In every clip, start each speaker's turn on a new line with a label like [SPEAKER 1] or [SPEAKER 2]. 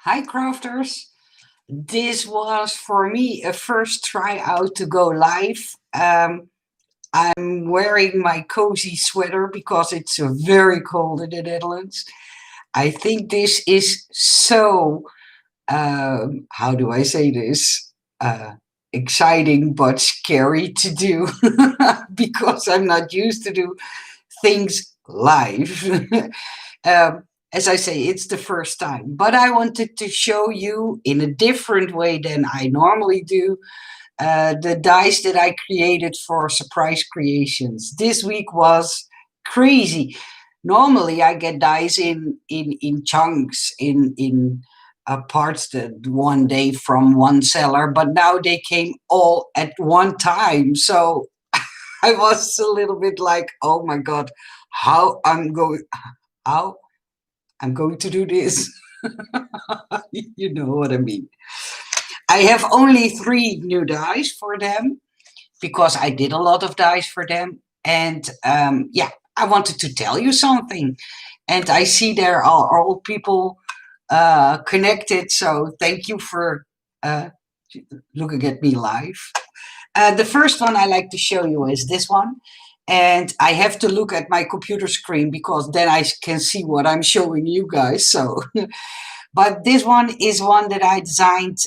[SPEAKER 1] Hi, crafters. This was for me a first try out to go live. I'm wearing my cozy sweater because it's very cold in the Netherlands. I think this is so, how do I say this? Exciting but scary to do because I'm not used to do things live. As I say, it's the first time, but I wanted to show you in a different way than I normally do the dice that I created for surprise creations. This week was crazy. Normally, I get dice in chunks in parts that one day from one seller, but now they came all at one time. So I was a little bit like, oh my god, how how I'm going to do this. You know what I mean. I have only 3 new dice for them because I did a lot of dice for them. And yeah, I wanted to tell you something. And I see there are all people connected. So thank you for looking at me live. The first one I like to show you is this one. And I have to look at my computer screen because then I can see what I'm showing you guys. So, but this one is one that I designed.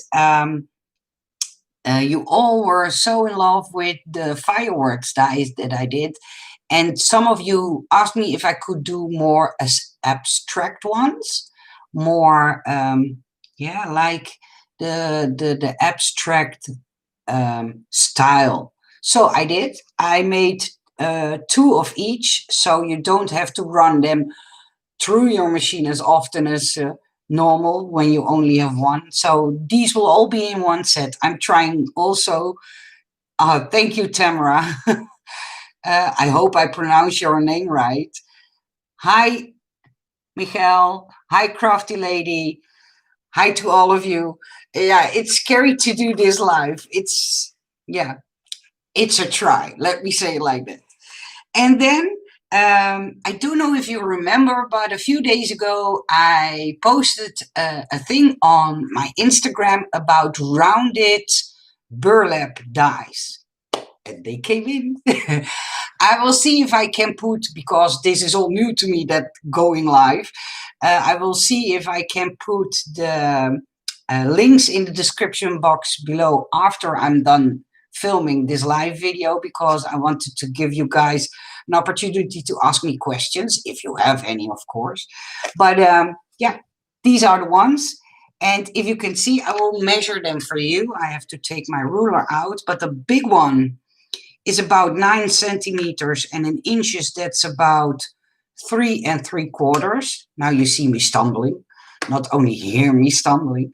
[SPEAKER 1] You all were so in love with the fireworks dice that I did. And some of you asked me if I could do more as abstract ones, more, yeah, like the abstract style. So I did. I made 2 of each, so you don't have to run them through your machine as often as normal when you only have one. So these will all be in one set. I'm trying also. Thank you, Tamara. I hope I pronounce your name right. Hi, Michael. Hi, Crafty Lady. Hi to all of you. Yeah, it's scary to do this live. Yeah, it's a try. Let me say it like that. And then I don't know if you remember, but a few days ago I posted a thing on my Instagram about rounded burlap dies. And they came in. I will see if I can put, because this is all new to me, that going live, I will see if I can put the links in the description box below after I'm done filming this live video, because I wanted to give you guys an opportunity to ask me questions, if you have any, of course. But yeah, these are the ones. And if you can see, I will measure them for you. I have to take my ruler out, but the big one is about 9 centimeters, and in inches, that's about 3 3/4. Now you see me stumbling, not only hear me stumbling.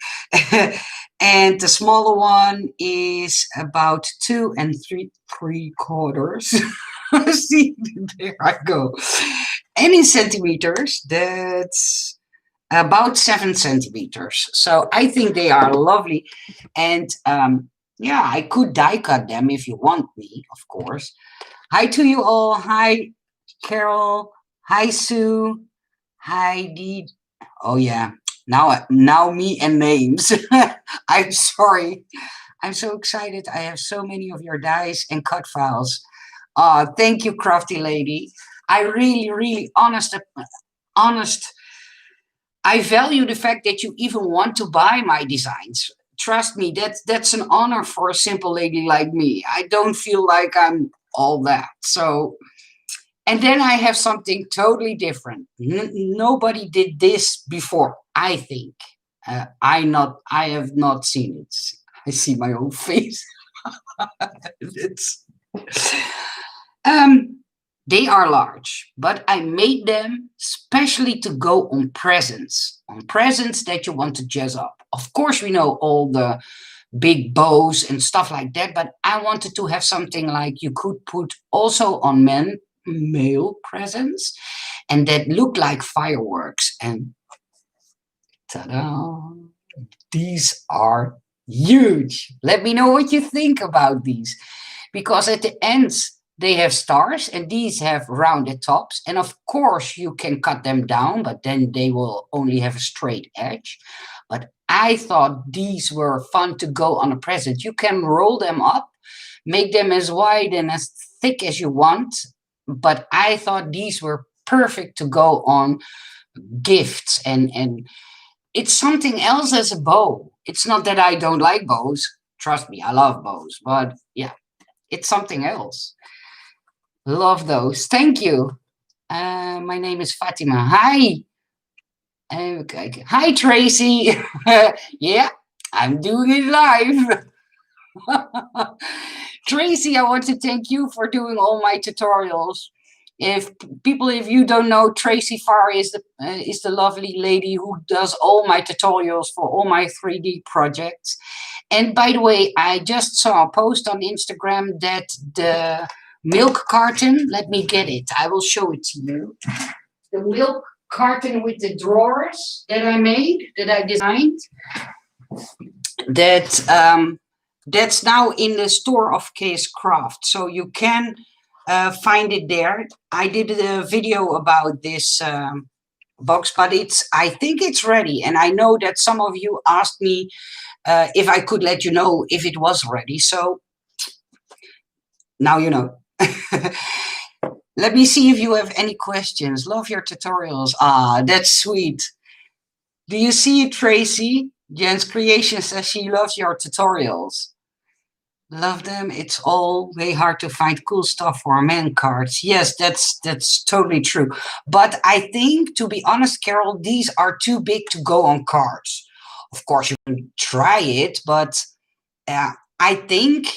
[SPEAKER 1] And the smaller one is about 2 3/4. See, there I go. And in centimeters, that's about 7 centimeters. So I think they are lovely. And yeah, I could die cut them if you want me, of course. Hi to you all. Hi, Carol. Hi, Sue. Hi, Dee. Oh, yeah. Now me and names. I'm sorry. I'm so excited. I have so many of your dice and cut files. Thank you, Crafty Lady. I really, really, honest. I value the fact that you even want to buy my designs. Trust me, that's an honor for a simple lady like me. I don't feel like I'm all that. So, and then I have something totally different. Nobody did this before, I think. I have not seen it. I see my own face. It's, um, they are large, but I made them specially to go on presents that you want to jazz up. Of course, we know all the big bows and stuff like that, but I wanted to have something like you could put also on male presents, and that looked like fireworks. And ta-da! These are huge. Let me know what you think about these, because at the ends they have stars and these have rounded tops, and of course you can cut them down, but then they will only have a straight edge. But I thought these were fun to go on a present. You can roll them up, make them as wide and as thick as you want. But I thought these were perfect to go on gifts, and it's something else as a bow. It's not that I don't like bows. Trust me, I love bows. But yeah, it's something else. Love those. Thank you. My name is Fatima. Hi. Okay. Hi, Tracy. Yeah, I'm doing it live. Tracy, I want to thank you for doing all my tutorials. If you don't know, Tracy Farr is the lovely lady who does all my tutorials for all my 3D projects. And by the way, I just saw a post on Instagram that the milk carton, let me get it, I will show it to you. The milk carton with the drawers that I made, that I designed, that's now in the store of KS Craft. So you can find it there. I did a video about this box, but I think it's ready. And I know that some of you asked me if I could let you know if it was ready. So now you know. Let me see if you have any questions. Love your tutorials. Ah, that's sweet. Do you see it, Tracy? Jen's Creation says she loves your tutorials. Love them. It's all way hard to find cool stuff for man cards. Yes, that's totally true. But I think, to be honest, Carol, these are too big to go on cards. Of course, you can try it, but I think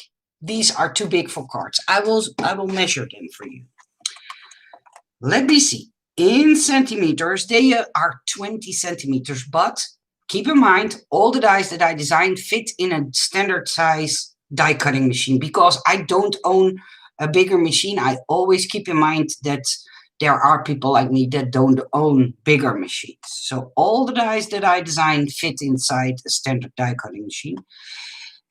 [SPEAKER 1] these are too big for cards. I will measure them for you. Let me see. In centimeters, they are 20 centimeters, but keep in mind, all the dies that I designed fit in a standard size die cutting machine, because I don't own a bigger machine. I always keep in mind that there are people like me that don't own bigger machines. So all the dies that I designed fit inside a standard die cutting machine.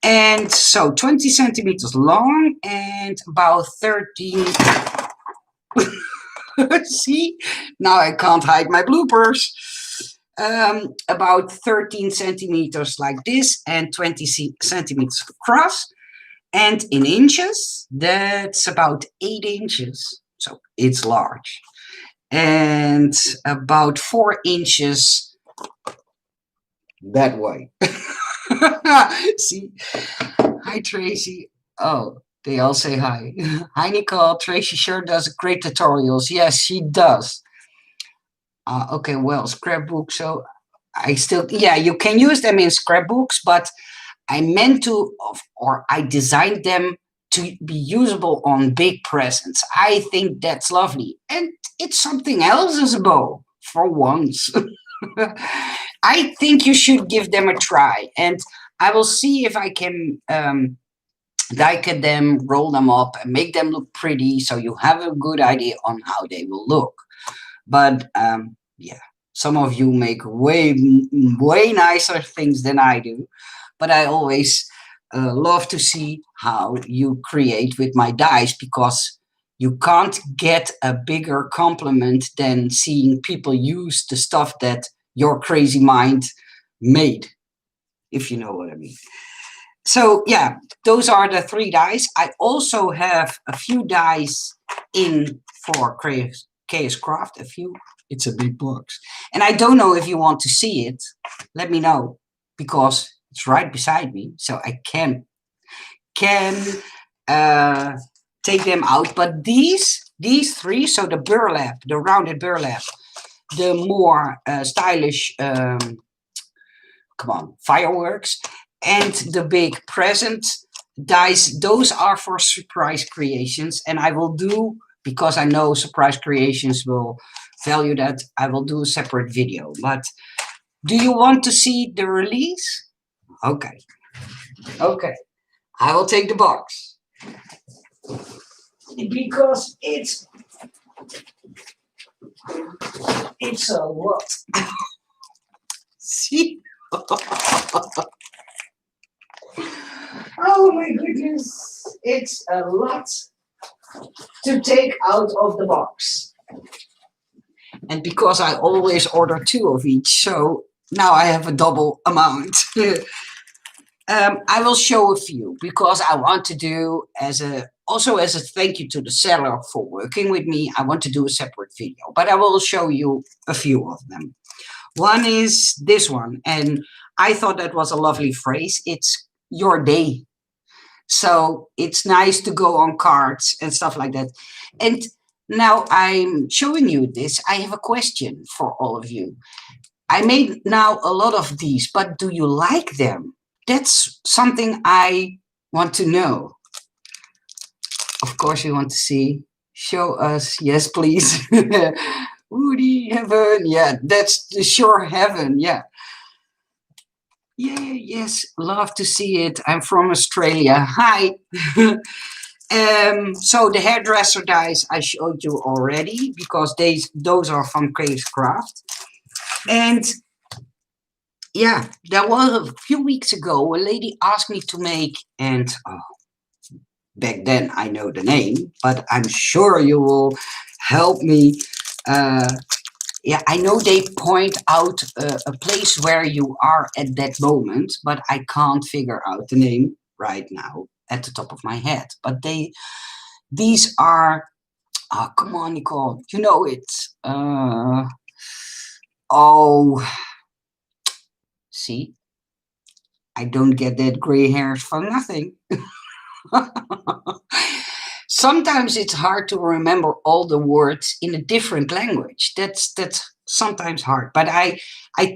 [SPEAKER 1] And so 20 centimeters long and about 13... See, now I can't hide my bloopers. About 13 centimeters like this and 20 centimeters across. And in inches, that's about 8 inches. So it's large. And about 4 inches that way. See? Hi, Tracy. Oh, they all say hi. Hi, Nicole. Tracy sure does great tutorials. Yes, she does. Okay, well, scrapbook. So I still, yeah, you can use them in scrapbooks, but I meant to, or I designed them to be usable on big presents. I think that's lovely. And it's something else as a bow, for once. I think you should give them a try. And I will see if I can die cut them, roll them up, and make them look pretty, so you have a good idea on how they will look. But yeah, some of you make way nicer things than I do. But I always love to see how you create with my dies, because you can't get a bigger compliment than seeing people use the stuff that your crazy mind made, if you know what I mean. So yeah, those are the 3 dies. I also have a few dies in for KS Craft. A few. It's a big box. And I don't know if you want to see it. Let me know, because it's right beside me. So I can take them out. But these 3, so the burlap, the rounded burlap, the more stylish, fireworks, and the big present dies, those are for surprise creations. And I will do, because I know surprise creations will value that, I will do a separate video. But do you want to see the release? Okay. Okay. I will take the box, because it's a lot. See? Oh my goodness, it's a lot to take out of the box. And because I always order 2 of each, so now I have a double amount. I will show a few because I want to do also as a thank you to the seller for working with me. I want to do a separate video, but I will show you a few of them. One is this one, and I thought that was a lovely phrase. It's your day. So it's nice to go on cards and stuff like that. And now I'm showing you this. I have a question for all of you. I made now a lot of these, but do you like them? That's something I want to know. Of course, you want to see. Show us. Yes, please. Woody heaven. Yeah, that's the shore heaven. Yeah. Yeah, yes, love to see it. I'm from Australia. Hi. So the hairdresser dies I showed you already because those are from Case Craft. And yeah, there was a few weeks ago, a lady asked me to make, and back then I know the name, but I'm sure you will help me. Yeah, I know they point out a place where you are at that moment, but I can't figure out the name right now at the top of my head. But these are, oh, come on, Nicole, you know it. Oh, see, I don't get that gray hairs for nothing. Sometimes it's hard to remember all the words in a different language. That's sometimes hard, but I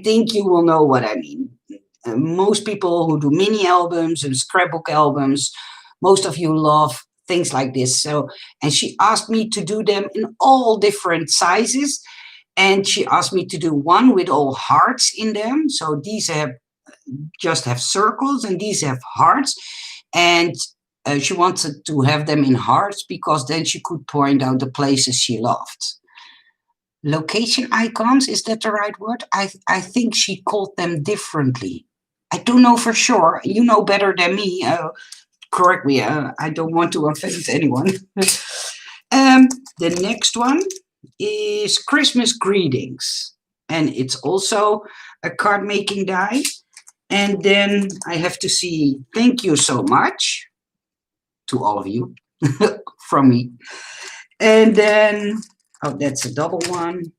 [SPEAKER 1] think you will know what I mean. Most people who do mini albums and scrapbook albums, most of you love things like this. So, and she asked me to do them in all different sizes, and she asked me to do one with all hearts in them. So these just have circles, and these have hearts, and she wanted to have them in hearts because then she could point out the places she loved. Location icons, is that the right word? I think she called them differently. I don't know for sure. You know better than me. Correct me. I don't want to offend anyone. The next one is Christmas greetings. And it's also a card making die. And then I have to see thank you so much to all of you from me. And then, oh, that's a double one.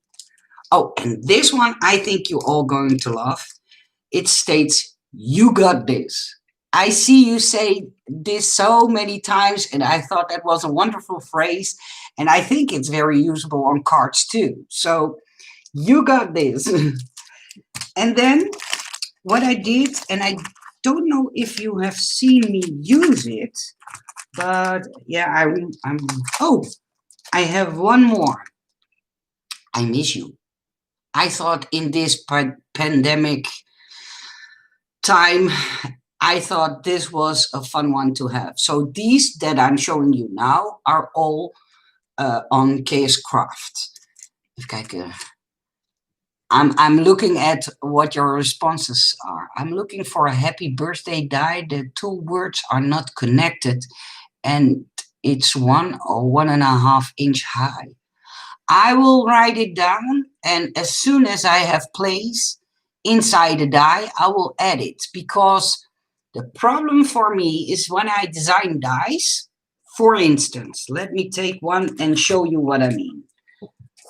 [SPEAKER 1] Oh, and this one I think you're all going to love. It states, you got this. I see you say this so many times, and I thought that was a wonderful phrase. And I think it's very usable on cards too. So, you got this. And then what I did, and I don't know if you have seen me use it, but yeah, I have one more. I miss you. I thought in this pandemic time, I thought this was a fun one to have. So these that I'm showing you now are all on KS Craft. Even kijken. I'm looking at what your responses are. I'm looking for a happy birthday die. The two words are not connected, and it's 1 or 1.5 inch high. I will write it down, and as soon as I have place inside the die, I will add it, because the problem for me is when I design dies, for instance, let me take one and show you what I mean.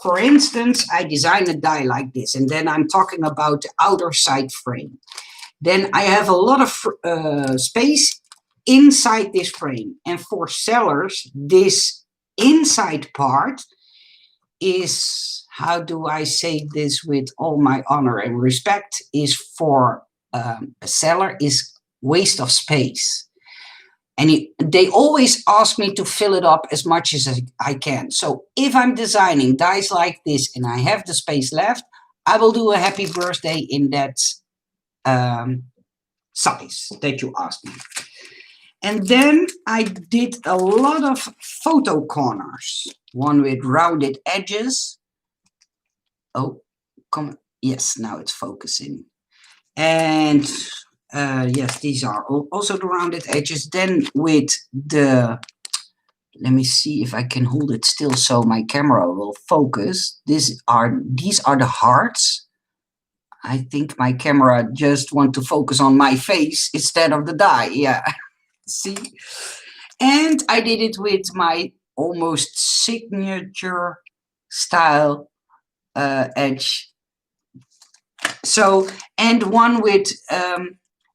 [SPEAKER 1] For instance, I design a die like this, and then I'm talking about the outer side frame. Then I have a lot of space inside this frame. And for sellers, this inside part is, how do I say this with all my honor and respect, is for a seller is waste of space. And they always ask me to fill it up as much as I can. So if I'm designing dies like this and I have the space left, I will do a happy birthday in that size that you asked me. And then I did a lot of photo corners. One with rounded edges. Oh, come. Yes, now it's focusing. And yes, these are also the rounded edges. Then with the, let me see if I can hold it still so my camera will focus. These are the hearts. I think my camera just want to focus on my face instead of the die. Yeah, see? And I did it with my almost signature style edge. So, and one with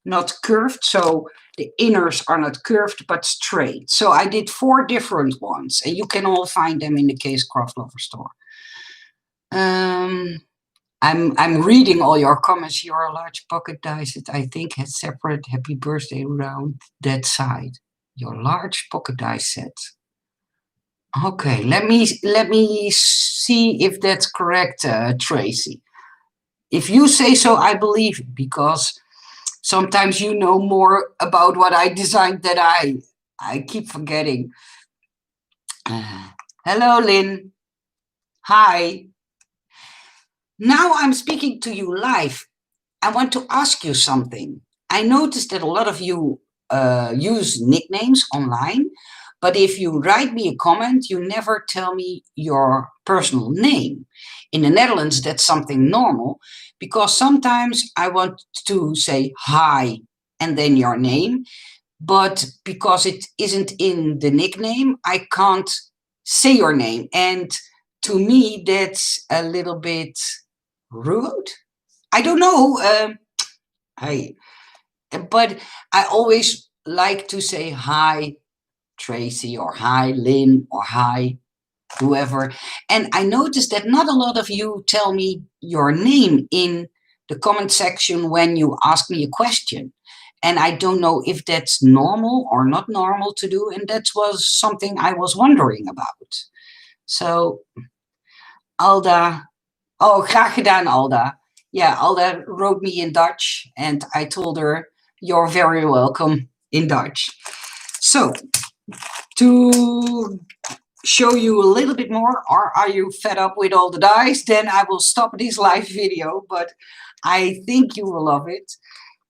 [SPEAKER 1] not curved, so the inners are not curved but straight. So I did 4 different ones, and you can all find them in the Case Craft Lover store. I'm reading all your comments. Your large pocket die set, I think, has separate happy birthday around that side. Your large pocket die set. Okay, let me see if that's correct, Tracy. If you say so, I believe it, because sometimes you know more about what I designed than I keep forgetting. Hello, Lynn. Hi. Now I'm speaking to you live. I want to ask you something. I noticed that a lot of you use nicknames online, but if you write me a comment, you never tell me your personal name. In the Netherlands, that's something normal, because sometimes I want to say hi and then your name, but because it isn't in the nickname, I can't say your name. And to me, that's a little bit rude. I don't know. Hey, but I always like to say hi, Tracy, or hi, Lynn, or hi, whoever. And I noticed that not a lot of you tell me your name in the comment section when you ask me a question. And I don't know if that's normal or not normal to do. And that was something I was wondering about. So, Alda. Oh, graag gedaan, Alda. Yeah, Alda wrote me in Dutch, and I told her, you're very welcome in Dutch. So, to show you a little bit more, or are you fed up with all the dice? Then I will stop this live video, but I think you will love it.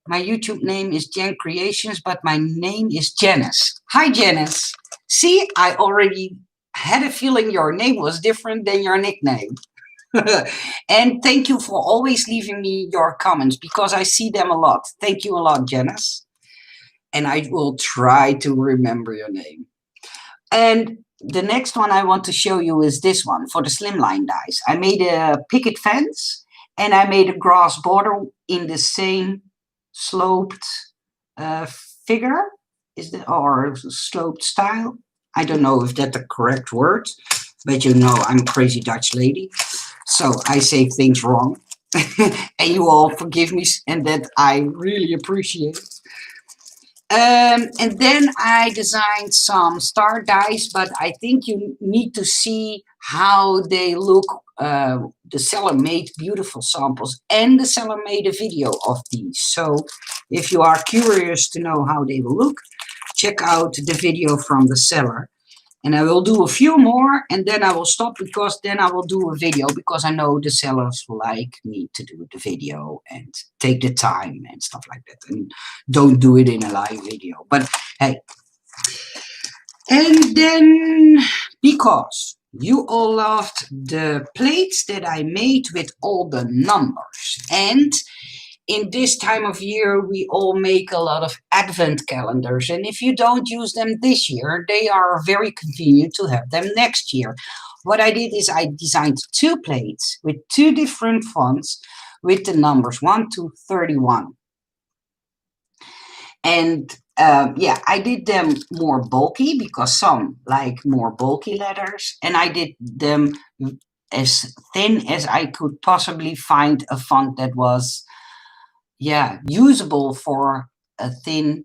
[SPEAKER 1] My YouTube name is Jen Creations, but my name is Janice. Hi, Janice. See, I already had a feeling your name was different than your nickname. And thank you for always leaving me your comments, because I see them a lot. Thank you a lot, Janice. And I will try to remember your name. And the next one I want to show you is this one for the slimline dice. I made a picket fence and I made a grass border in the same sloped figure, or sloped style. I don't know if that's the correct word, but you know I'm a crazy Dutch lady. So I say things wrong, and you all forgive me, and that I really appreciate. And then I designed some star dice, but I think you need to see how they look. The seller made beautiful samples, and the seller made a video of these. So if you are curious to know how they will look, check out the video from the seller. And I will do a few more, and then I will stop, because then I will do a video, because I know the sellers like me to do the video and take the time and stuff like that. And don't do it in a live video. But hey. And then, because you all loved the plates that I made with all the numbers. And in this time of year, we all make a lot of advent calendars. And if you don't use them this year, they are very convenient to have them next year. What I did is I designed 2 plates with 2 different fonts with the numbers 1 to 31. And yeah, I did them more bulky, because some like more bulky letters. And I did them as thin as I could possibly find a font that was, yeah, usable for a thin,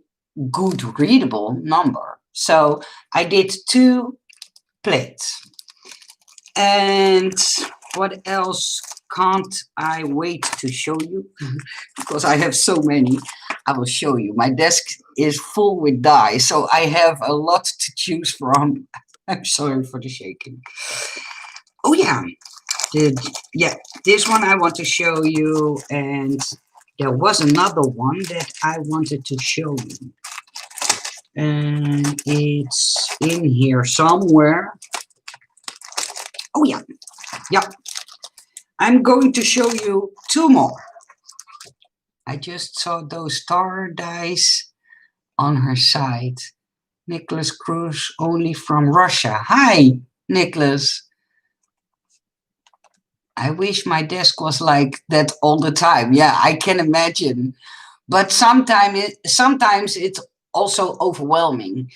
[SPEAKER 1] good readable number. So I did 2 plates. And what else can't I wait to show you? Because I have so many. I will show you. My desk is full with die, so I have a lot to choose from. I'm sorry for the shaking. Oh yeah, this one I want to show you, and there was another one that I wanted to show you. And it's in here somewhere. Oh yeah, yeah. I'm going to show you 2 more. I just saw those star dice on her side. Nicholas Cruz, only from Russia. Hi, Nicholas. I wish my desk was like that all the time. Yeah, I can imagine. But sometimes it's also overwhelming.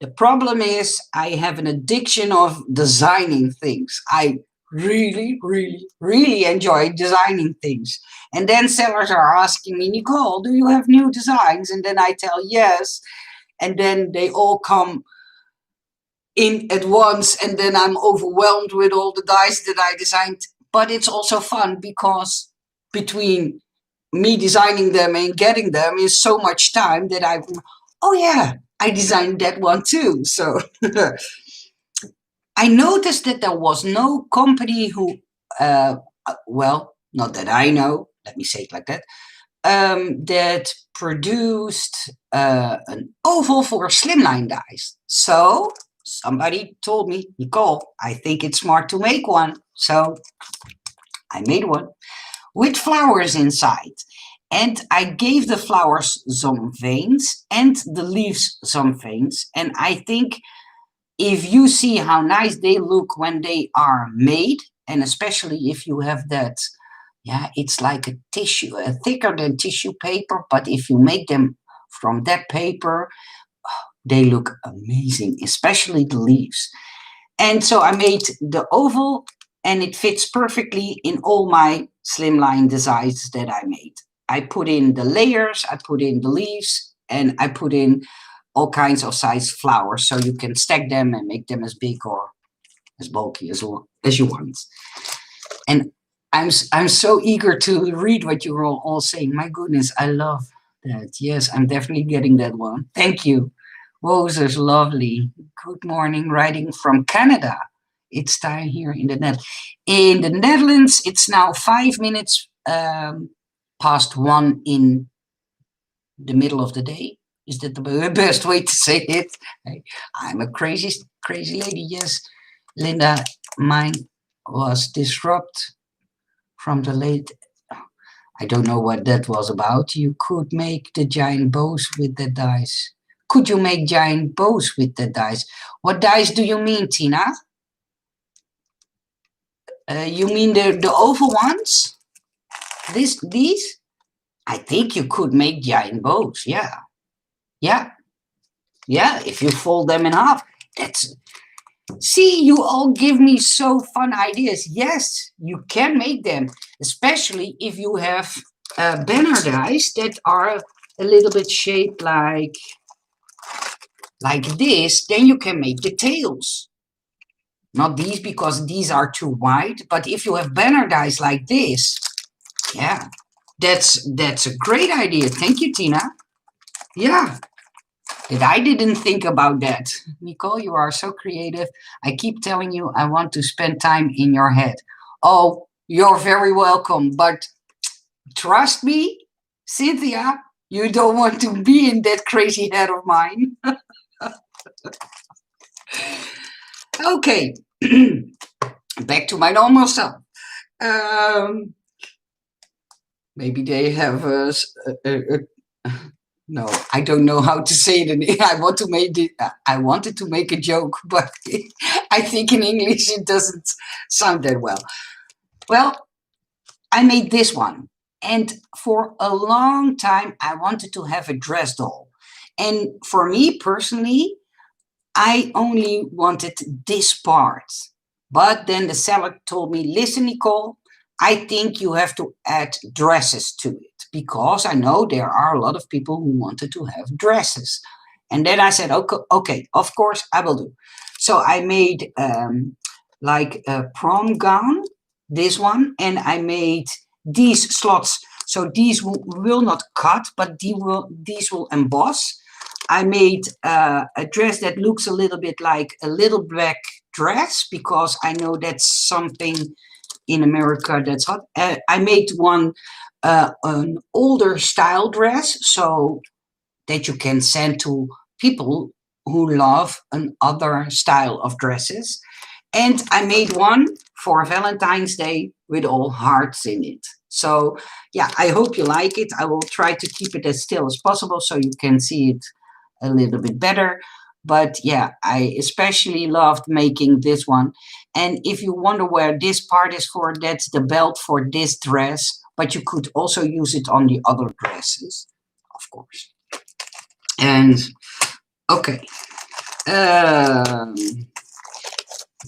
[SPEAKER 1] The problem is I have an addiction of designing things. I really, really, really enjoy designing things. And then sellers are asking me, Nicole, do you have new designs? And then I tell yes. And then they all come in at once. And then I'm overwhelmed with all the dice that I designed. But it's also fun because between me designing them and getting them is so much time that oh yeah, I designed that one too. So I noticed that there was no company who, well, not that I know, let me say it like that, that produced an oval for slimline dice. So somebody told me, Nicole, I think it's smart to make one. So I made one with flowers inside. And I gave the flowers some veins and the leaves some veins. And I think if you see how nice they look when they are made, and especially if you have that, yeah, it's like a tissue, thicker than tissue paper, but if you make them from that paper, they look amazing, especially the leaves. And so I made the oval and it fits perfectly in all my slimline designs that I made. I put in the layers, I put in the leaves, and I put in all kinds of size flowers so you can stack them and make them as big or as bulky as you want. And I'm so eager to read what you're all saying. My goodness, I love that. Yes, I'm definitely getting that one. Thank you. Roses, lovely. Good morning, writing from Canada. It's time here in the Netherlands. In the Netherlands, it's now 5 minutes past 1 in the middle of the day. Is that the best way to say it? I'm a crazy lady. Yes, Linda, mine was disrupted from the late. I don't know what that was about. You could make the giant bows with the dice. Could you make giant bows with the dice? What dice do you mean, Tina? You mean the oval ones? These? I think you could make giant bows. Yeah, yeah, yeah. If you fold them in half, that's. See, you all give me so fun ideas. Yes, you can make them, especially if you have banner dice that are a little bit shaped like this. Then you can make the tails. Not these because these are too wide, but if you have banner dice like this, yeah, that's a great idea. Thank you, Tina. Yeah, that I didn't think about that. Nicole, you are so creative. I keep telling you I want to spend time in your head. Oh, you're very welcome, but trust me, Cynthia, you don't want to be in that crazy head of mine. Okay, back to my normal self. Maybe they have no, I don't know how to say it. I wanted to make a joke, but I think in English it doesn't sound that well. Well, I made this one, and for a long time I wanted to have a dress doll, and for me personally, I only wanted this part. But then the seller told me, listen, Nicole, I think you have to add dresses to it because I know there are a lot of people who wanted to have dresses. And then I said, okay, of course I will do. So I made like a prom gown, this one, and I made these slots. So these will not cut, but these will emboss. I made a dress that looks a little bit like a little black dress because I know that's something in America that's hot. I made one an older style dress so that you can send to people who love another style of dresses. And I made one for Valentine's Day with all hearts in it. So yeah, I hope you like it. I will try to keep it as still as possible so you can see it a little bit better. But yeah, I especially loved making this one. And if you wonder where this part is for, that's the belt for this dress. But you could also use it on the other dresses, of course. And okay,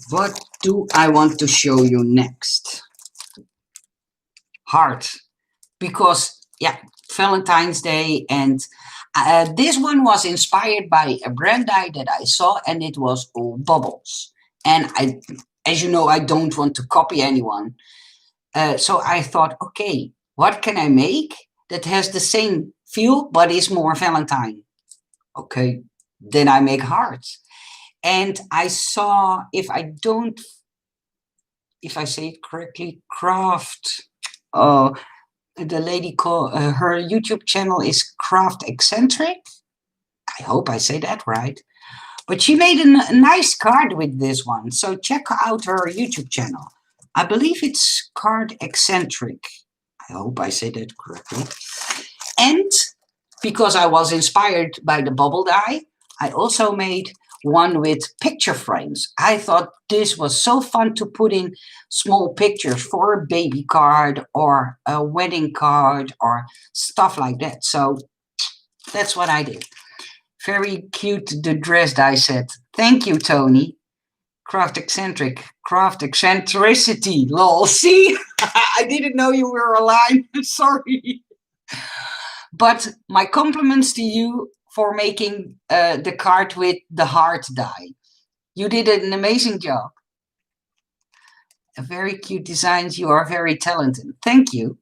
[SPEAKER 1] what do I want to show you next? Heart, because yeah, Valentine's Day, and this one was inspired by a brand die that I saw, and it was all bubbles. And I, as you know, I don't want to copy anyone, so I thought, okay, what can I make that has the same feel but is more Valentine? Okay, then I make hearts. And I saw, if I say it correctly, Craft. The lady called her YouTube channel is Craft Eccentric. I hope I say that right. But she made a nice card with this one. So check out her YouTube channel. I believe it's Card Eccentric. I hope I say that correctly. And because I was inspired by the bubble die, I also made one with picture frames. I thought this was so fun to put in small pictures for a baby card or a wedding card or stuff like that. So that's what I did. Very cute, the dress die set. Thank you, Tony. Craft Eccentric. Craft Eccentricity. Lol. See? I didn't know you were alive. Sorry. But my compliments to you for making the card with the heart die. You did an amazing job. A very cute designs. You are very talented. Thank you.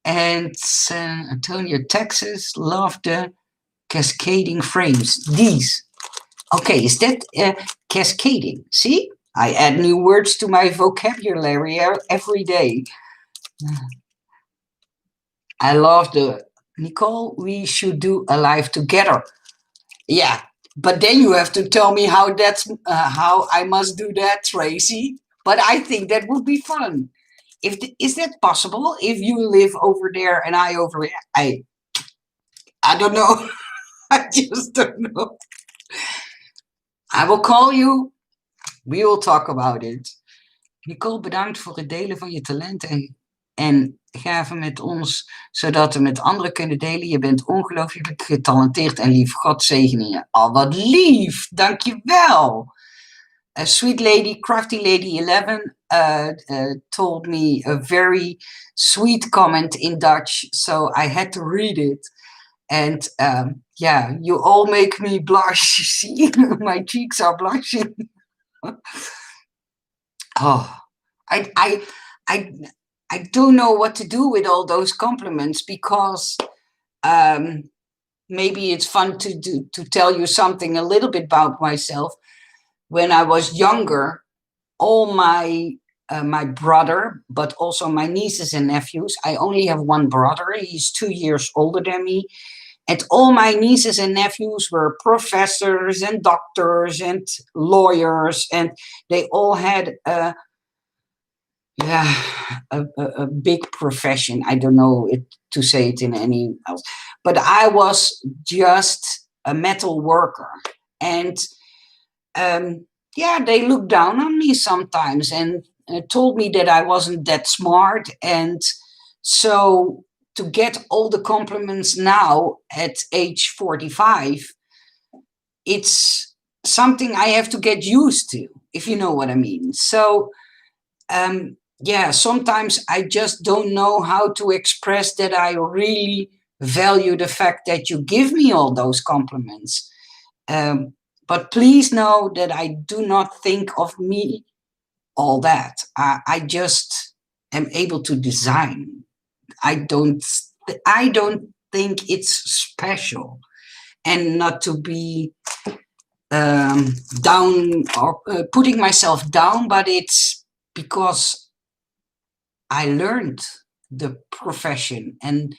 [SPEAKER 1] And San Antonio, Texas, love the cascading frames. These. Okay, is that cascading? See? I add new words to my vocabulary every day. I love the... Nicole, we should do a live together. Yeah, but then you have to tell me how that's how I must do that, Tracy. But I think that would be fun. Is that possible? If you live over there and I over here, I don't know. I just don't know. I will call you. We will talk about it. Nicole, bedankt voor het delen van je talenten en gaven met ons, zodat we met anderen kunnen delen. Je bent ongelooflijk getalenteerd en lief. God zegene je. Oh, wat lief. Dankjewel. Sweet Lady, Crafty Lady 11 told me a very sweet comment in Dutch, so I had to read it. And yeah, you all make me blush. See, my cheeks are blushing. Oh, I don't know what to do with all those compliments, because maybe it's fun to tell you something a little bit about myself. When I was younger, all my brother, but also my nieces and nephews. I only have one brother. He's 2 years older than me. And all my nieces and nephews were professors and doctors and lawyers. And they all had a big profession. I don't know to say it in any else. But I was just a metal worker. And yeah, they looked down on me sometimes and told me that I wasn't that smart. And so to get all the compliments now at age 45, it's something I have to get used to, if you know what I mean. So yeah, sometimes I just don't know how to express that I really value the fact that you give me all those compliments. But please know that I do not think of me all that. I just am able to design. I don't think it's special, and not to be down or putting myself down, but it's because I learned the profession. And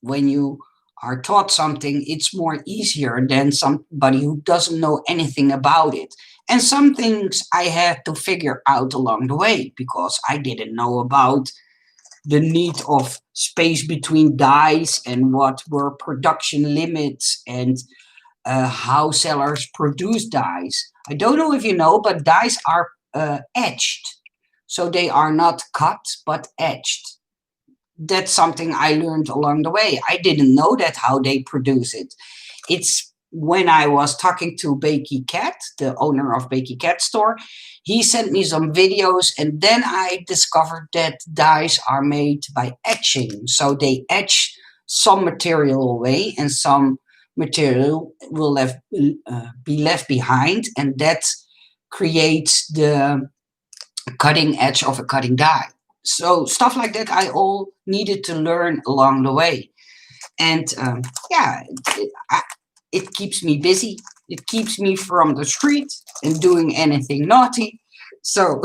[SPEAKER 1] when you are taught something, it's more easier than somebody who doesn't know anything about it. And some things I had to figure out along the way because I didn't know about the need of space between dies and what were production limits and how sellers produce dies. I don't know if you know, but dies are etched. So they are not cut, but etched. That's something I learned along the way. I didn't know that how they produce it. It's when I was talking to Bakey Cat, the owner of Bakey Cat store, he sent me some videos and then I discovered that dies are made by etching. So they etch some material away and some material will be left behind, and that creates the cutting edge of a cutting die. So stuff like that I all needed to learn along the way. And yeah, it keeps me busy. It keeps me from the street and doing anything naughty. So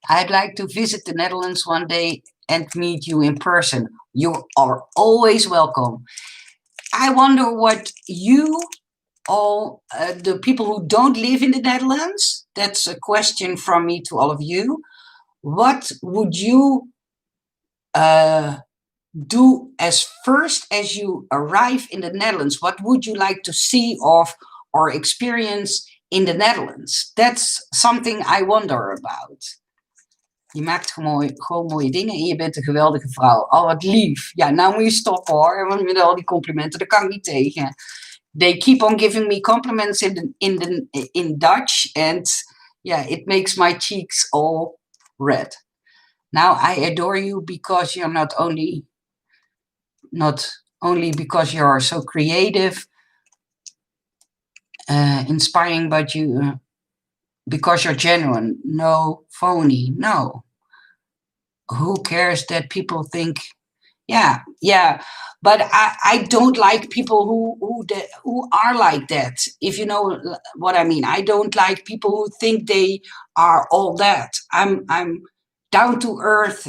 [SPEAKER 1] I'd like to visit the Netherlands one day and meet you in person. You are always welcome. I wonder what you all, the people who don't live in the Netherlands, that's a question from me to all of you. What would you do as first as you arrive in the Netherlands? What would you like to see of or experience in the Netherlands? That's something I wonder about. Je maakt gewoon mooie dingen en je bent een geweldige vrouw. Oh, wat lief. Ja, nou moet je stoppen hoor, want met al die complimenten, daar kan ik niet tegen. They keep on giving me compliments in Dutch, and yeah, it makes my cheeks all red. Now I adore you because you're not only because you are so creative, inspiring, but you because you're genuine. No phony. No. Who cares that people think? Yeah. But I don't like people who are like that. If you know what I mean, I don't like people who think they are all that. I'm down to earth.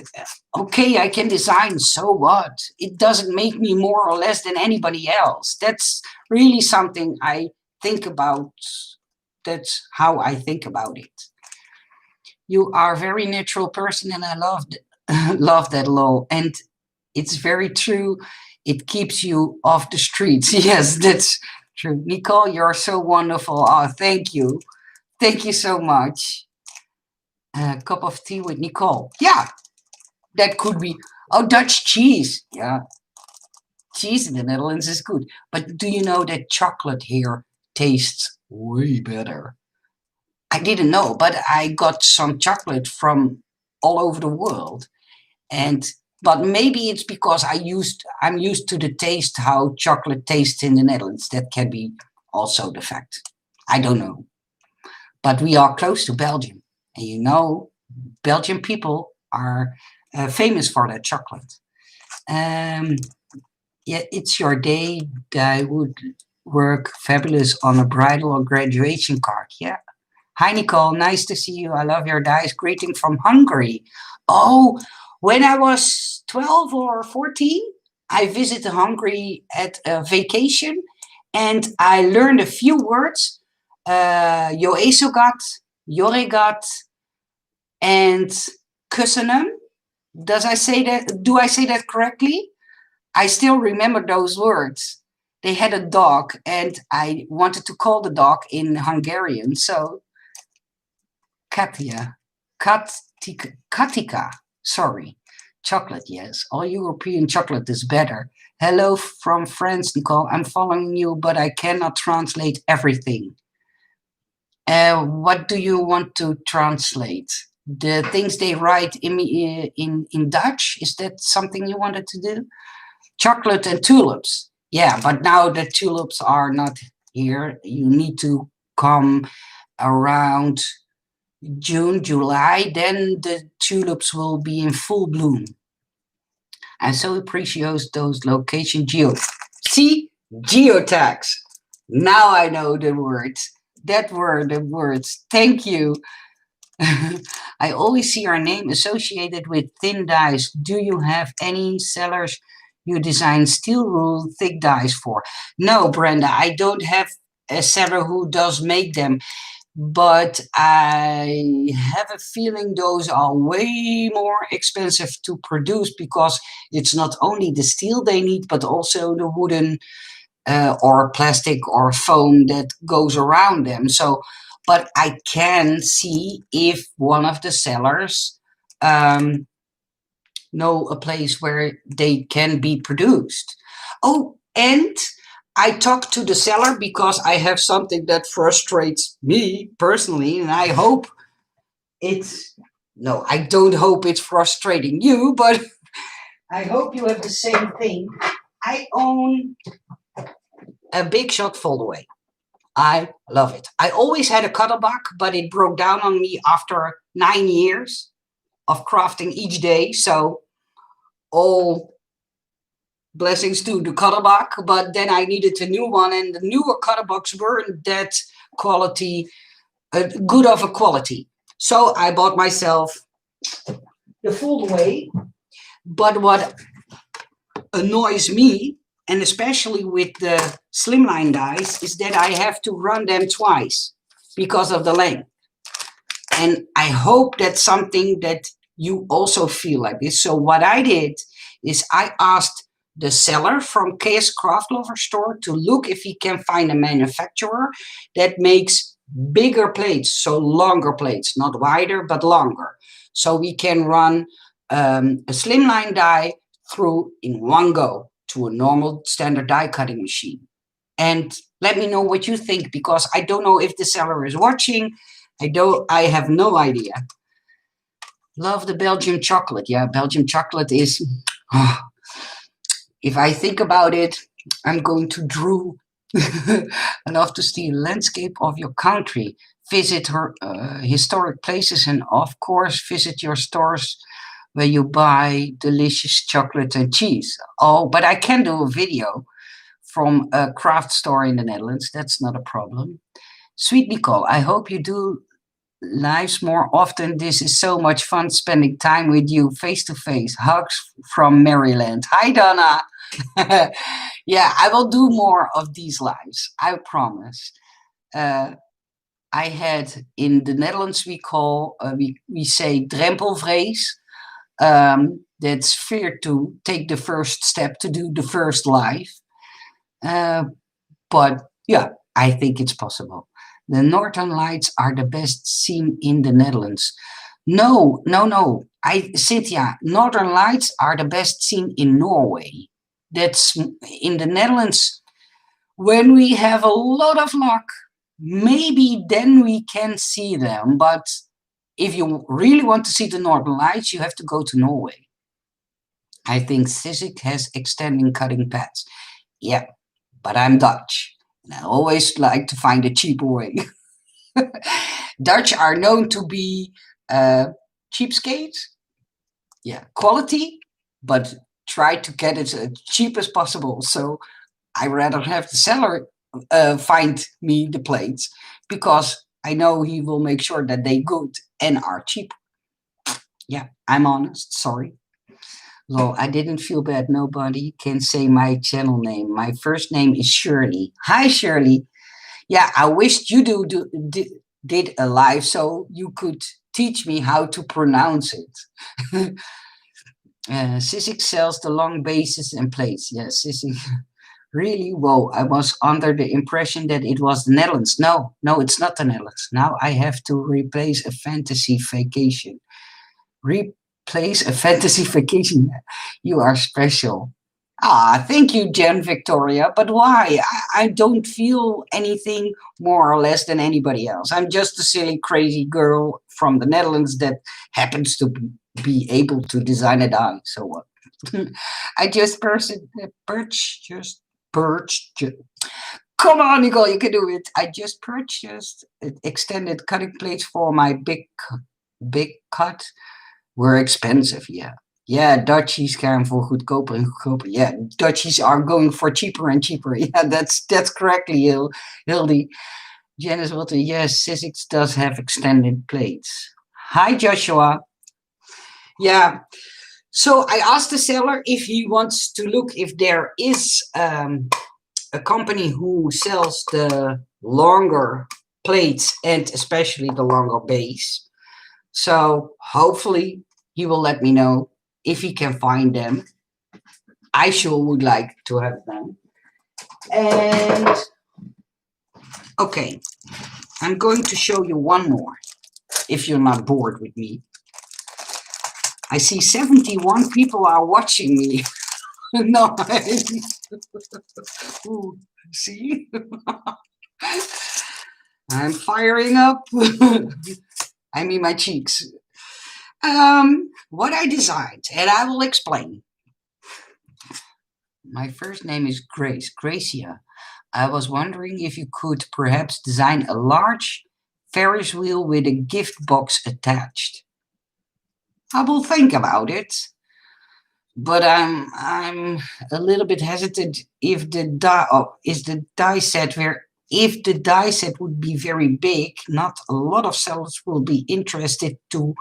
[SPEAKER 1] Okay, I can design. So what? It doesn't make me more or less than anybody else. That's really something I think about. That's how I think about it. You are a very natural person, and I love that, Lol. And it's very true. It keeps you off the streets. Yes, that's true. Nicole, you're so wonderful. Oh, thank you. Thank you so much. A cup of tea with Nicole. Yeah, that could be. Oh, Dutch cheese. Yeah. Cheese in the Netherlands is good. But do you know that chocolate here tastes way better? I didn't know, but I got some chocolate from all over the world. But maybe it's because I'm used to the taste, how chocolate tastes in the Netherlands. That can be also the fact. I don't know. But we are close to Belgium. And you know, Belgian people are famous for their chocolate. Yeah, it's your day. I would work fabulous on a bridal or graduation card. Yeah. Hi, Nicole. Nice to see you. I love your dice. Greeting from Hungary. Oh, when I was 12 or 14, I visited Hungary at a vacation and I learned a few words. Joesogat, Joregat, and Kussenem. Do I say that correctly? I still remember those words. They had a dog and I wanted to call the dog in Hungarian. So Katia, Katika, sorry. Chocolate, yes. All European chocolate is better. Hello from France, Nicole. I'm following you, but I cannot translate everything. What do you want to translate? The things they write in Dutch? Is that something you wanted to do? Chocolate and tulips. Yeah, but now the tulips are not here. You need to come around June, July, then the tulips will be in full bloom. I so appreciate those location See? Geotags. Now I know the words. That were the words. Thank you. I always see our name associated with thin dice. Do you have any sellers you design steel rule thick dies for. No, Brenda, I don't have a seller who does make them, but I have a feeling those are way more expensive to produce because it's not only the steel they need, but also the wooden or plastic or foam that goes around them. So, but I can see if one of the sellers know a place where they can be produced. Oh, and I talked to the seller because I have something that frustrates me personally, and I hope it's no, I don't hope it's frustrating you, but I hope you have the same thing. I own a big shot foldaway. I love it. I always had a Cutterback, but it broke down on me after 9 years of crafting each day. So all blessings to the Cutterback, but then I needed a new one, and the newer Cutterbacks weren't that quality, good of a quality. So I bought myself the foldaway. But what annoys me, and especially with the slimline dies, is that I have to run them twice because of the length. And I hope that's something that you also feel like this. So what I did is I asked the seller from KS Craft Lover store to look if he can find a manufacturer that makes bigger plates, so longer plates, not wider, but longer. So we can run a slimline die through in one go to a normal standard die cutting machine. And let me know what you think, because I don't know if the seller is watching. I have no idea. Love the Belgian chocolate. Yeah, Belgian chocolate is, if I think about it, I'm going to drool. I love to see a landscape of your country, visit her historic places, and of course visit your stores where you buy delicious chocolate and cheese. Oh, but I can do a video from a craft store in the Netherlands. That's not a problem. Sweet Nicole, I hope you do lives more often. This is so much fun spending time with you face to face. Hugs from Maryland. Hi, Donna. Yeah, I will do more of these lives. I promise. I had in the Netherlands we call we say drempelvrees. That's fear to take the first step to do the first life. But yeah, I think it's possible. The Northern Lights are the best seen in the Netherlands. No. Cynthia, Northern Lights are the best seen in Norway. That's in the Netherlands. When we have a lot of luck, maybe then we can see them. But if you really want to see the Northern Lights, you have to go to Norway. I think Sissik has extending cutting pads. Yeah, but I'm Dutch. And I always like to find a cheaper way. Dutch are known to be cheapskates. Yeah, quality, but try to get it as cheap as possible. So I rather have the seller find me the plates, because I know he will make sure that they good and are cheap. Yeah, I'm honest. Sorry. Well, I didn't feel bad. Nobody can say my channel name. My first name is Shirley. Hi, Shirley. Yeah, I wished you did a live so you could teach me how to pronounce it. Sissik sells the long bases and plates. Yes, Sissik. Really? Whoa, I was under the impression that it was the Netherlands. No, it's not the Netherlands. Now I have to replace a fantasy vacation. Replace a fantasy vacation. You are special. Ah, thank you, Jen Victoria. But why? I don't feel anything more or less than anybody else. I'm just a silly, crazy girl from the Netherlands that happens to be able to design a die. So what? I just Come on, Nicole, you can do it. I just purchased extended cutting plates for my big cut. Were expensive, yeah. Yeah, Dutchies gaan voor goedkoper en goedkoper. Yeah, Dutchies are going for cheaper and cheaper. Yeah, that's correctly, Hildy. Janice Walter, yes, Sissik does have extended plates. Hi, Joshua. Yeah, So I asked the seller if he wants to look if there is a company who sells the longer plates and especially the longer base. So hopefully he will let me know if he can find them. I sure would like to have them. And okay, I'm going to show you one more if you're not bored with me. I see 71 people are watching me. No, ooh, see? I'm firing up. I mean my cheeks. What I designed, and I will explain. My first name is Gracia. I was wondering if you could perhaps design a large Ferris wheel with a gift box attached. I will think about it, but I'm a little bit hesitant if the die set if the die set would be very big, not a lot of sellers will be interested to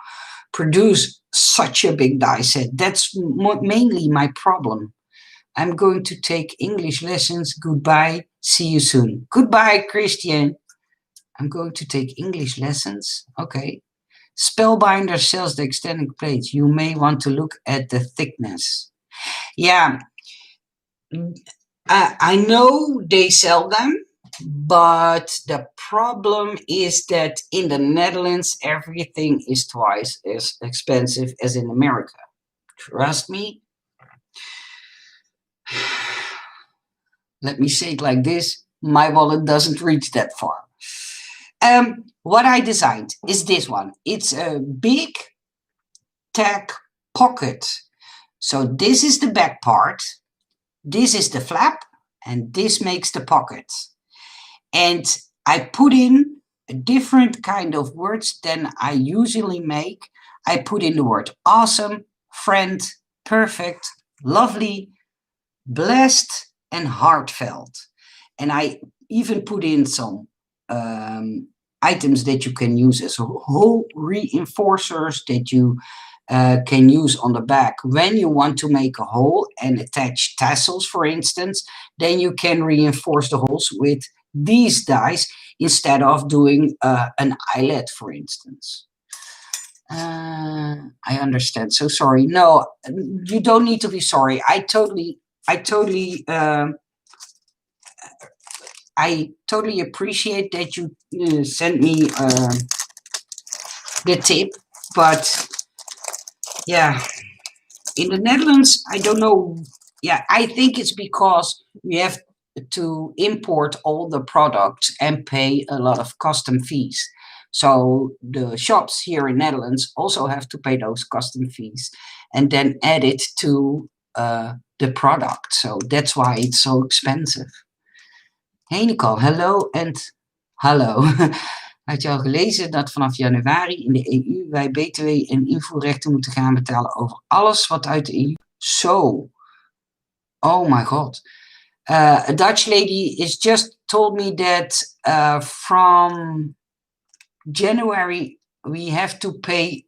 [SPEAKER 1] produce such a big die set. That's mainly my problem. I'm going to take English lessons. Goodbye. See you soon. Goodbye, Christian. I'm going to take English lessons. Okay. Spellbinder sells the extended plates. You may want to look at the thickness. Yeah. I know they sell them, but the problem is that in the Netherlands, everything is twice as expensive as in America. Trust me. Let me say it like this. My wallet doesn't reach that far. What I designed is this one. It's a big Tack Pocket. So this is the back part. This is the flap. And this makes the pocket. And I put in a different kind of words than I usually make. I put in the word awesome, friend, perfect, lovely, blessed, and heartfelt. And I even put in some items that you can use as hole reinforcers that you can use on the back when you want to make a hole and attach tassels, for instance. Then you can reinforce the holes with these dies instead of doing an eyelet, for instance. I understand. So sorry. No, you don't need to be sorry. I totally appreciate that you sent me the tip, but yeah, in the Netherlands, I don't know. Yeah, I think it's because we have to import all the products and pay a lot of custom fees. So the shops here in Netherlands also have to pay those custom fees and then add it to the product. So that's why it's so expensive. Hey Nicole, hallo en hallo. Had je al gelezen dat vanaf januari in de EU wij BTW en invoerrechten moeten gaan betalen over alles wat uit de EU? Zo. Oh my god. A Dutch lady is just told me that from January we have to pay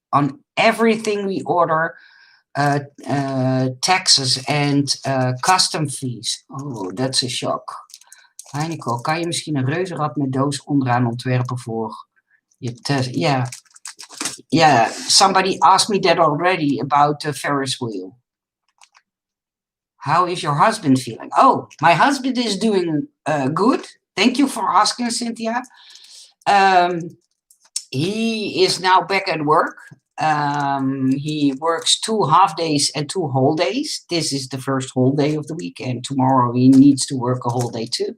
[SPEAKER 1] on everything we order taxes and custom fees. Oh, that's a shock. Hi Nicole, kan je misschien een reuzenrad met doos onderaan ontwerpen voor je test? Yeah, somebody asked me that already about the Ferris wheel. How is your husband feeling? Oh, my husband is doing good. Thank you for asking, Cynthia. He is now back at work. He works 2 half days and 2 whole days. This is the first whole day of the week, and tomorrow he needs to work a whole day too.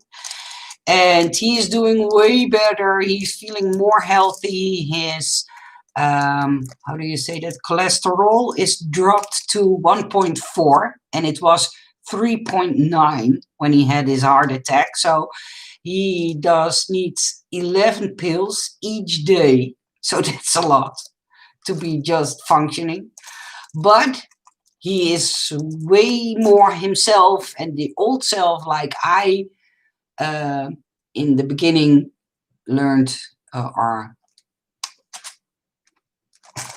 [SPEAKER 1] And he is doing way better. He's feeling more healthy. His how do you say that? Cholesterol is dropped to 1.4, and it was 3.9 when he had his heart attack. So he needs 11 pills each day. So that's a lot to be just functioning. But he is way more himself and the old self, like I in the beginning learned or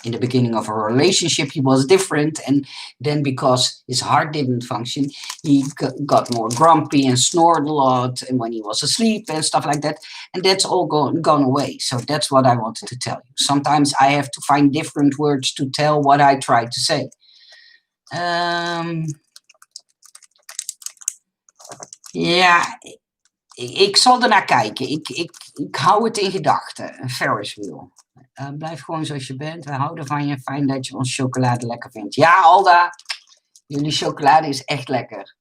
[SPEAKER 1] In the beginning of our relationship, he was different. And then because his heart didn't function, he got more grumpy and snored a lot. And when he was asleep and stuff like that. And that's all gone away. So that's what I wanted to tell you. Sometimes I have to find different words to tell what I try to say. Ja, ik zal ernaar kijken. Ik hou het in gedachten. Een Ferris wheel. Blijf gewoon zoals je bent. We houden van je. Fijn dat je ons chocolade lekker vindt. Ja, Alda. Jullie chocolade is echt lekker.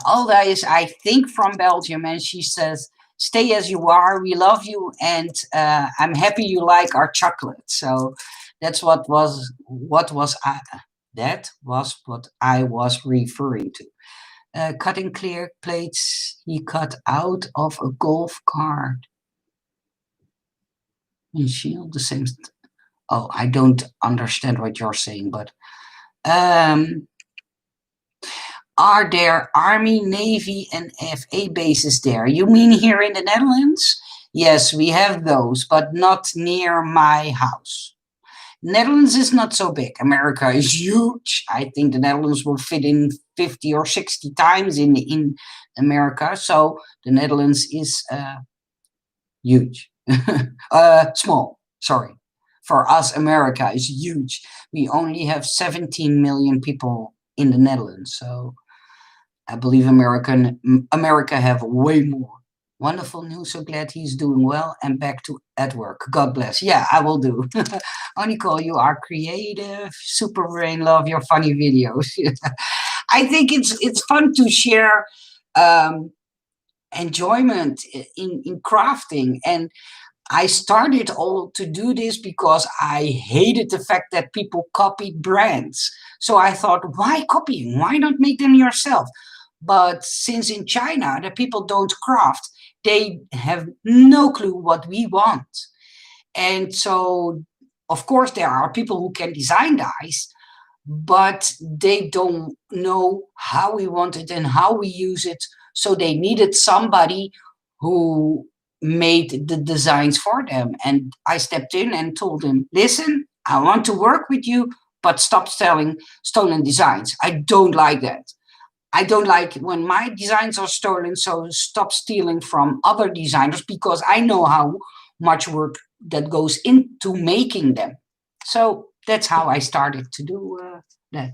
[SPEAKER 1] Alda is, I think, from Belgium. And she says, stay as you are. We love you. And I'm happy you like our chocolate. So that's what I was referring to. Cutting clear plates he cut out of a golf cart. And shield the same. Oh, I don't understand what you're saying, but are there Army, Navy, and FA bases there? You mean here in the Netherlands? Yes, we have those, but not near my house. Netherlands is not so big. America is huge. I think the Netherlands will fit in 50 or 60 times in America. So the Netherlands is huge. Small, sorry. For us, America is huge. We only have 17 million people in the Netherlands. So I believe America have way more. Wonderful news. So glad he's doing well and back at work. God bless. Yeah, I will do. Oh, Nicole, you are creative. Super brain. Love your funny videos. I think it's fun to share enjoyment in crafting. And I started all to do this because I hated the fact that people copied brands. So I thought, why copying? Why not make them yourself? But since in China, the people don't craft, they have no clue what we want. And so, of course, there are people who can design dyes, but they don't know how we want it and how we use it. So they needed somebody who made the designs for them. And I stepped in and told them, listen, I want to work with you, but stop selling stolen designs. I don't like that. I don't like when my designs are stolen, so stop stealing from other designers because I know how much work that goes into making them. So that's how I started to do that.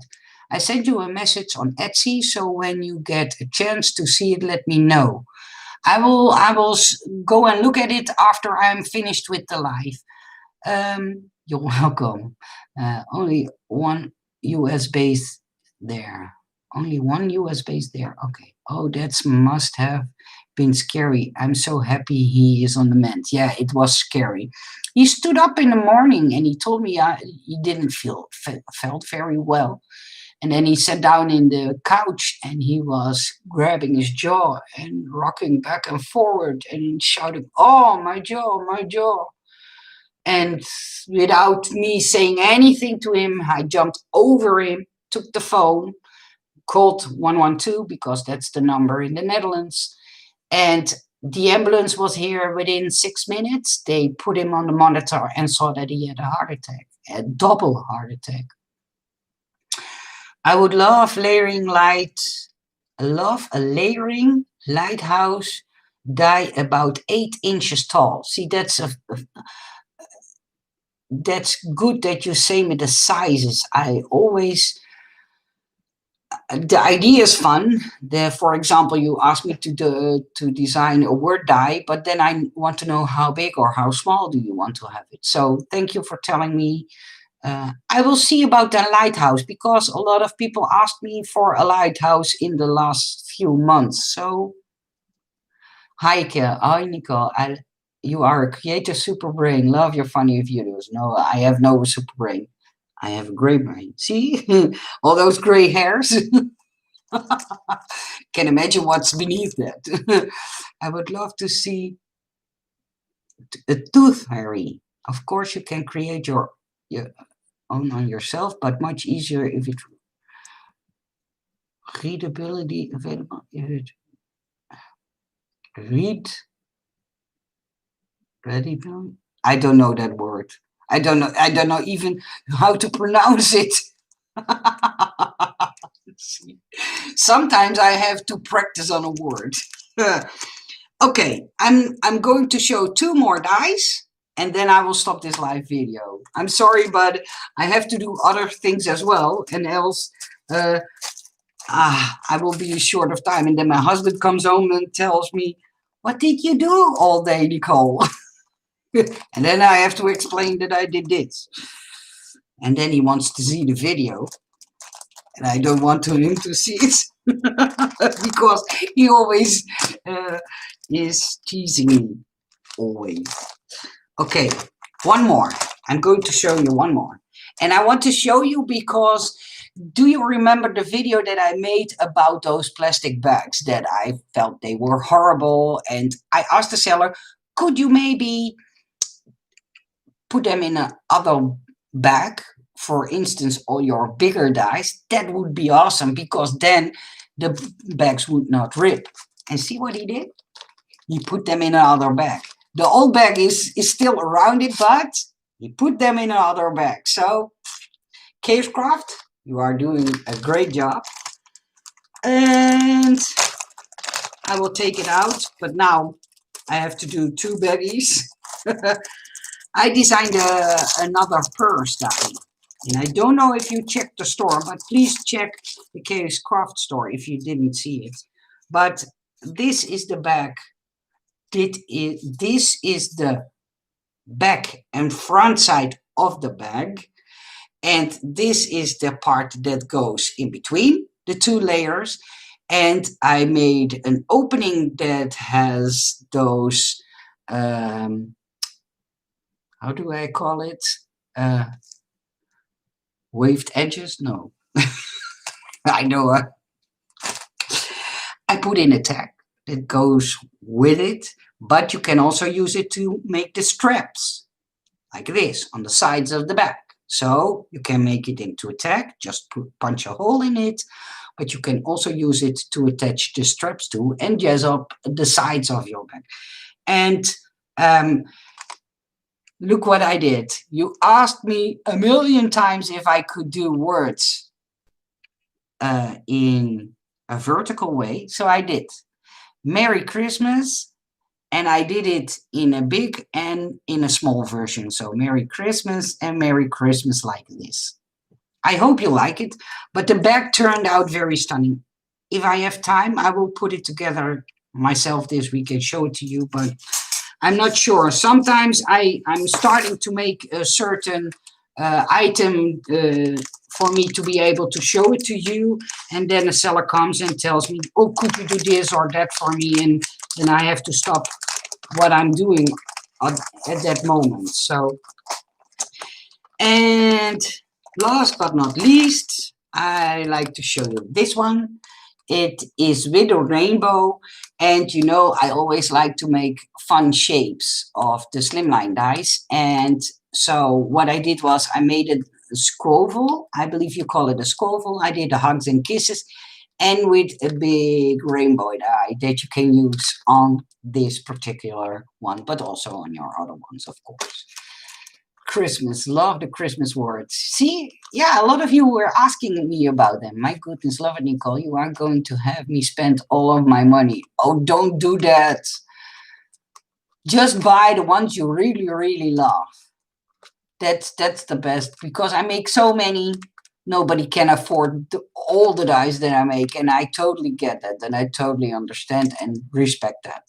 [SPEAKER 1] I sent you a message on Etsy, so when you get a chance to see it, let me know. I will go and look at it after I'm finished with the live. You're welcome. Only one US base there. Only one US base there. Okay. Oh, that must have been scary. I'm so happy he is on the mend. Yeah, it was scary. He stood up in the morning and he told me he didn't felt very well. And then he sat down in the couch and he was grabbing his jaw and rocking back and forward and shouting, "Oh, my jaw, my jaw." And without me saying anything to him, I jumped over him, took the phone, called 112 because that's the number in the Netherlands. And the ambulance was here within 6 minutes. They put him on the monitor and saw that he had a heart attack, a double heart attack. I would love a layering lighthouse die about 8 inches tall. See, that's good that you say me the sizes. The idea is fun. For example, you asked me to design a word die, but then I want to know how big or how small do you want to have it. So thank you for telling me. I will see about the lighthouse because a lot of people asked me for a lighthouse in the last few months. So, Heike, hi Nicole, you are a creative super brain. Love your funny videos. No, I have no super brain. I have a gray brain. See, all those gray hairs. Can imagine what's beneath that. I would love to see a tooth fairy. Of course, you can create your own on yourself, but much easier if it readability available. If it read ready. I don't know that word. I don't know even how to pronounce it. Sometimes I have to practice on a word. Okay, I'm going to show 2 more dice, and then I will stop this live video. I'm sorry, but I have to do other things as well, and else I will be short of time. And then my husband comes home and tells me, "What did you do all day, Nicole?" And then I have to explain that I did this. And then he wants to see the video, and I don't want him to see it because he always is teasing me. Always. Okay, one more. I'm going to show you one more. And I want to show you because do you remember the video that I made about those plastic bags that I felt they were horrible? And I asked the seller, could you maybe put them in another bag? For instance, all your bigger dice. That would be awesome because then the bags would not rip. And see what he did? He put them in another bag. The old bag is still around it, but he put them in another bag. So, Cavecraft, you are doing a great job. And I will take it out, but now I have to do 2 baggies. I designed another purse die. And I don't know if you checked the store, but please check the Cavecraft store if you didn't see it. But this is the bag. This is the back and front side of the bag. And this is the part that goes in between the 2 layers. And I made an opening that has those, how do I call it? Waved edges? No. I know. I put in a tack that goes with it, but you can also use it to make the straps, like this, on the sides of the bag. So you can make it into a tag, just punch a hole in it, but you can also use it to attach the straps to and jazz up the sides of your bag. And look what I did. You asked me a million times if I could do words in a vertical way, so I did. Merry Christmas, and I did it in a big and in a small version. So Merry Christmas and Merry Christmas like this. I hope you like it, but the bag turned out very stunning. If I have time, I will put it together myself this week and show it to you, but I'm not sure. Sometimes I'm starting to make a certain item for me to be able to show it to you, and then a seller comes and tells me, oh, could you do this or that for me? And then I have to stop what I'm doing at that moment. So, and last but not least, I like to show you this one. It is with a rainbow, and you know I always like to make fun shapes of the slimline dice. And so what I did was I made a scroval. I believe you call it a scroval. I did the hugs and kisses, and with a big rainbow die that you can use on this particular one, but also on your other ones, of course. Christmas, love the Christmas words. See, yeah, a lot of you were asking me about them. My goodness, love it, Nicole. You are going to have me spend all of my money. Oh, don't do that. Just buy the ones you really, really love. That's the best, because I make so many. Nobody can afford all the dice that I make, and I totally get that, and I totally understand and respect that.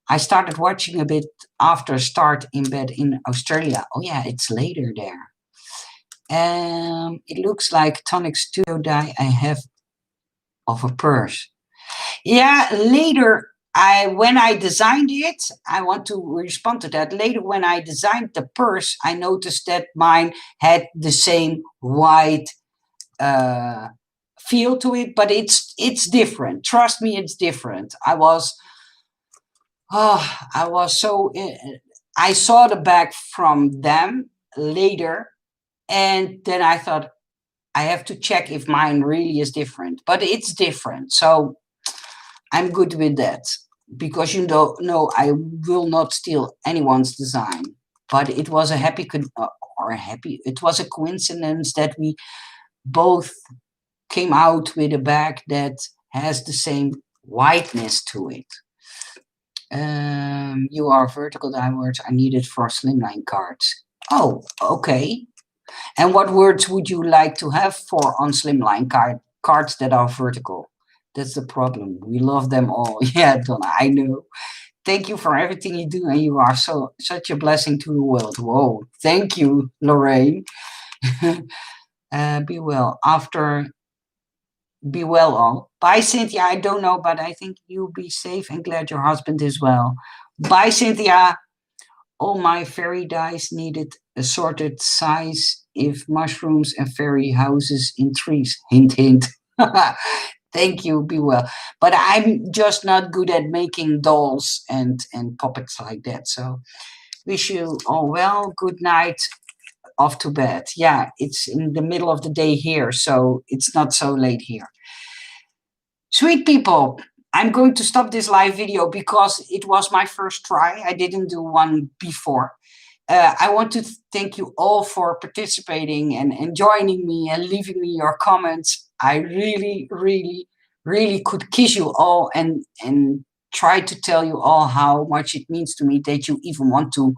[SPEAKER 1] I started watching a bit after start in bed in Australia. Oh yeah, it's later there. It looks like Tonic Studio die I have of a purse. Yeah, later, when I designed it, I want to respond to that. Later, when I designed the purse, I noticed that mine had the same white feel to it, but it's different. Trust me, it's different. I saw the bag from them later, and then I thought I have to check if mine really is different, but it's different. So I'm good with that, because you know I will not steal anyone's design. but it was a it was a coincidence that we both came out with a bag that has the same whiteness to it. You are vertical downwards. I need it for slimline cards. Oh, okay. And what words would you like to have for on slimline cards that are vertical? That's the problem. We love them all. Yeah, Donna, I know. Thank you for everything you do, and you are such a blessing to the world. Whoa, thank you, Lorraine. Be well. Be well all. Bye, Cynthia. I don't know, but I think you'll be safe and glad your husband is well. Bye, Cynthia. All my fairy dice needed assorted size if mushrooms and fairy houses in trees. Hint, hint. Thank you. Be well. But I'm just not good at making dolls and puppets like that. So wish you all well. Good night. Off to bed. Yeah, it's in the middle of the day here, so it's not so late here. Sweet people, I'm going to stop this live video because it was my first try. I didn't do one before. I want to thank you all for participating and joining me and leaving me your comments. I really, really, really could kiss you all and try to tell you all how much it means to me that you even want to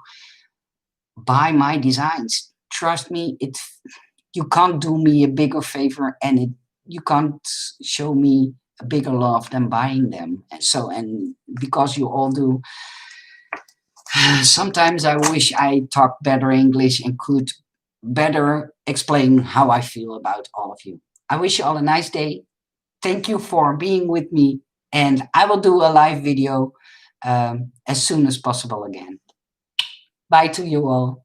[SPEAKER 1] buy my designs. Trust me, you can't do me a bigger favor, and you can't show me a bigger love than buying them. And because you all do, sometimes I wish I talked better English and could better explain how I feel about all of you. I wish you all a nice day. Thank you for being with me, and I will do a live video as soon as possible again. Bye to you all.